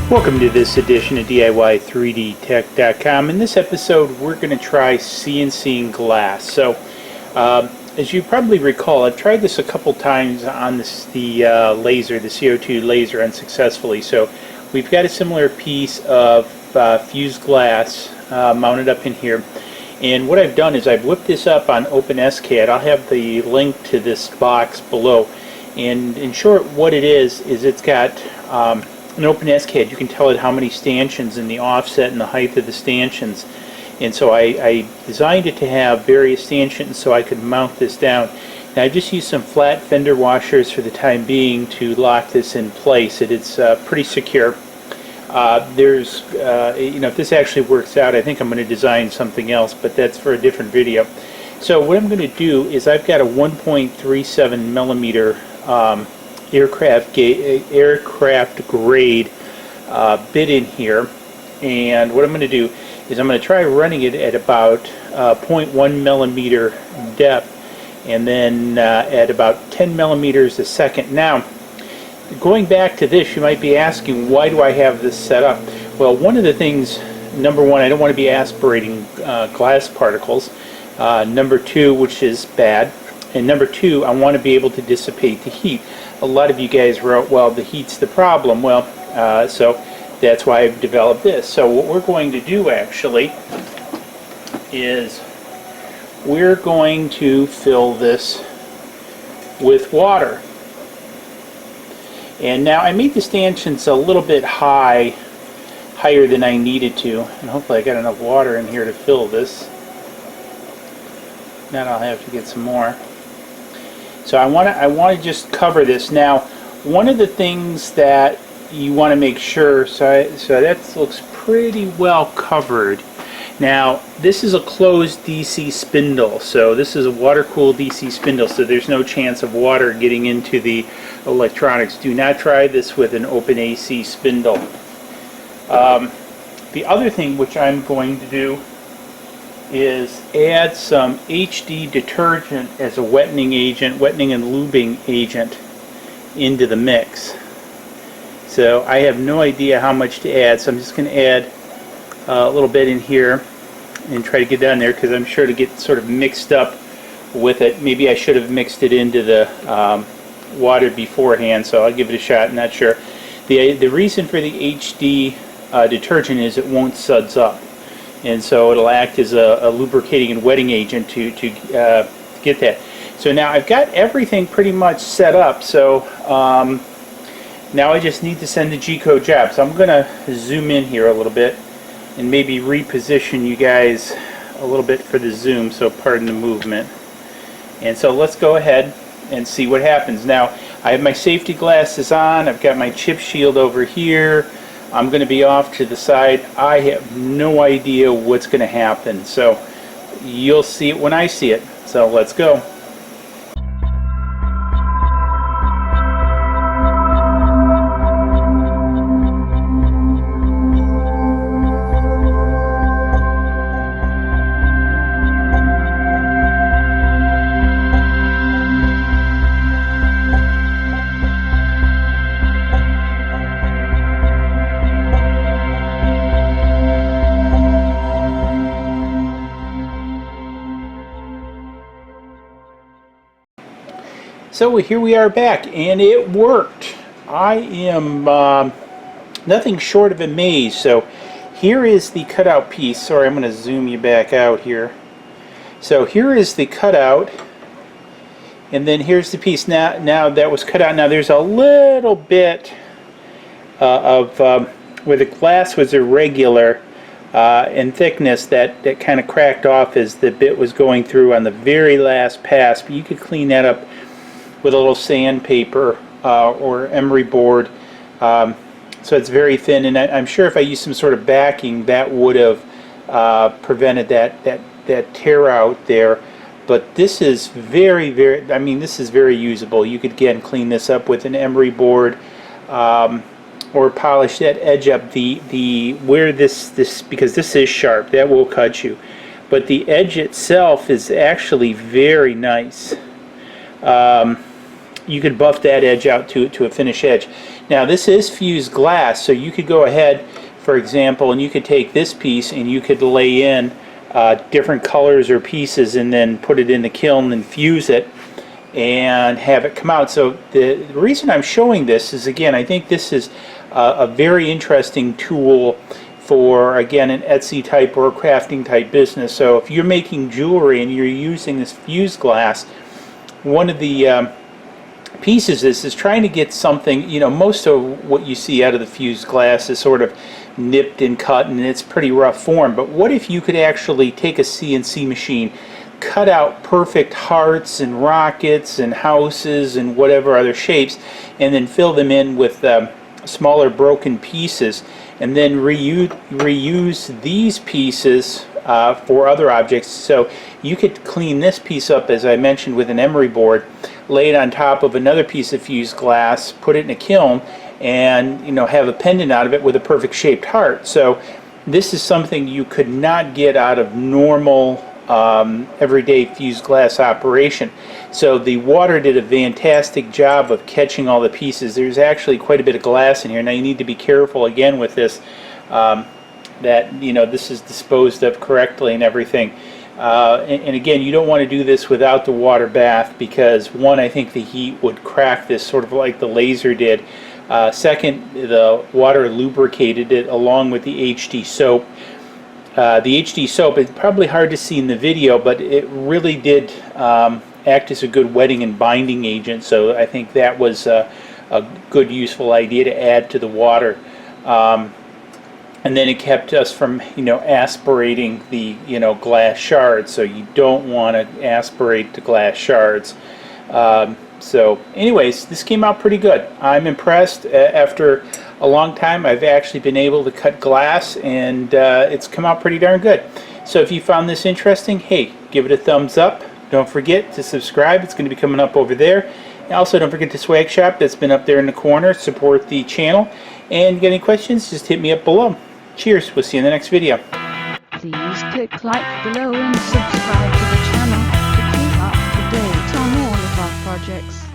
Welcome to this edition of DIY3DTech.com. In this episode, we're going to try CNCing glass. So, as you probably recall, I've tried this a couple times on the laser, the CO2 laser, unsuccessfully. So, we've got a similar piece of fused glass mounted up in here. And what I've done is I've whipped this up on OpenSCAD. I'll have the link to this box below. And in short, what it is it's got an OpenSCAD. You can tell it how many stanchions and the offset and the height of the stanchions. And so I designed it to have various stanchions so I could mount this down. Now I just used some flat fender washers for the time being to lock this in place. It's pretty secure. If this actually works out, I think I'm going to design something else, but that's for a different video. So what I'm going to do is I've got a 1.37 millimeter aircraft grade bit in here, and what I'm going to do is I'm going to try running it at about 0.1 millimeter depth, and then at about 10 millimeters a second. Now, going back to this, you might be asking, why do I have this set up? Well, one of the things, number one, I don't want to be aspirating glass particles. Number two, which is bad, and number two, I want to be able to dissipate the heat. A lot of you guys wrote, well, the heat's the problem. Well, so that's why I've developed this. So what we're going to do actually is we're going to fill this with water. And now I made the stanchions a little bit higher than I needed to, and hopefully I got enough water in here to fill this. Then I'll have to get some more. So I want to just cover this. Now, one of the things that you want to make sure, so that looks pretty well covered. Now, this is a closed DC spindle, so this is a water-cooled DC spindle, so there's no chance of water getting into the electronics. Do not try this with an open AC spindle. The other thing which I'm going to do is add some HD detergent as a wetting and lubing agent into the mix. So I have no idea how much to add, so I'm just going to add a little bit in here and try to get down there, because I'm sure to get sort of mixed up with it. Maybe I should have mixed it into the water beforehand, so I'll give it a shot. I'm not sure. The reason for the HD detergent is it won't suds up, and so it'll act as a lubricating and wetting agent to get that. So now I've got everything pretty much set up, so now I just need to send the G-code job. So I'm going to zoom in here a little bit and maybe reposition you guys a little bit for the zoom, so pardon the movement. And so let's go ahead and see what happens. Now I have my safety glasses on, I've got my chip shield over here, I'm going to be off to the side. I have no idea what's going to happen, so you'll see it when I see it. So let's go. So here we are back, and it worked. I am nothing short of amazed. So here is the cutout piece. Sorry, I'm going to zoom you back out here. So here is the cutout, and then here's the piece now that was cut out. Now there's a little bit of where the glass was irregular in thickness that kind of cracked off as the bit was going through on the very last pass, but you could clean that up with a little sandpaper or emery board, so it's very thin, and I'm sure if I used some sort of backing that would have prevented that tear out there. But this is very, this is very usable. You could again clean this up with an emery board, or polish that edge up. Where this because this is sharp, that will cut you, but the edge itself is actually very nice. you could buff that edge out to a finish edge. Now this is fused glass, so you could go ahead, for example, and you could take this piece and you could lay in different colors or pieces and then put it in the kiln and fuse it and have it come out. So the reason I'm showing this is, again, I think this is a very interesting tool for, again, an Etsy type or a crafting type business. So if you're making jewelry and you're using this fused glass, one of the pieces is trying to get something, you know, most of what you see out of the fused glass is sort of nipped and cut and it's pretty rough form. But what if you could actually take a CNC machine, cut out perfect hearts and rockets and houses and whatever other shapes, and then fill them in with smaller broken pieces, and then reuse these pieces for other objects. So you could clean this piece up, as I mentioned, with an emery board, lay it on top of another piece of fused glass, put it in a kiln, and, you know, have a pendant out of it with a perfect shaped heart. So this is something you could not get out of normal everyday fused glass operation. So the water did a fantastic job of catching all the pieces. There's actually quite a bit of glass in here. Now you need to be careful again with this, that, you know, this is disposed of correctly and everything. And again, you don't want to do this without the water bath, because one, I think the heat would crack this sort of like the laser did. Second, the water lubricated it along with the HD soap. The HD soap, it's probably hard to see in the video, but it really did act as a good wetting and binding agent, so I think that was a good useful idea to add to the water. And then it kept us from, you know, aspirating the, you know, glass shards, so you don't want to aspirate the glass shards. So anyways, this came out pretty good. I'm impressed. After a long time, I've actually been able to cut glass, and it's come out pretty darn good. So if you found this interesting, hey, give it a thumbs up. Don't forget to subscribe. It's going to be coming up over there. And also, don't forget to swag shop. That's been up there in the corner. Support the channel. And if you got any questions, just hit me up below. Cheers. We'll see you in the next video. Please click like below and subscribe to the channel to keep up to date on all of our projects.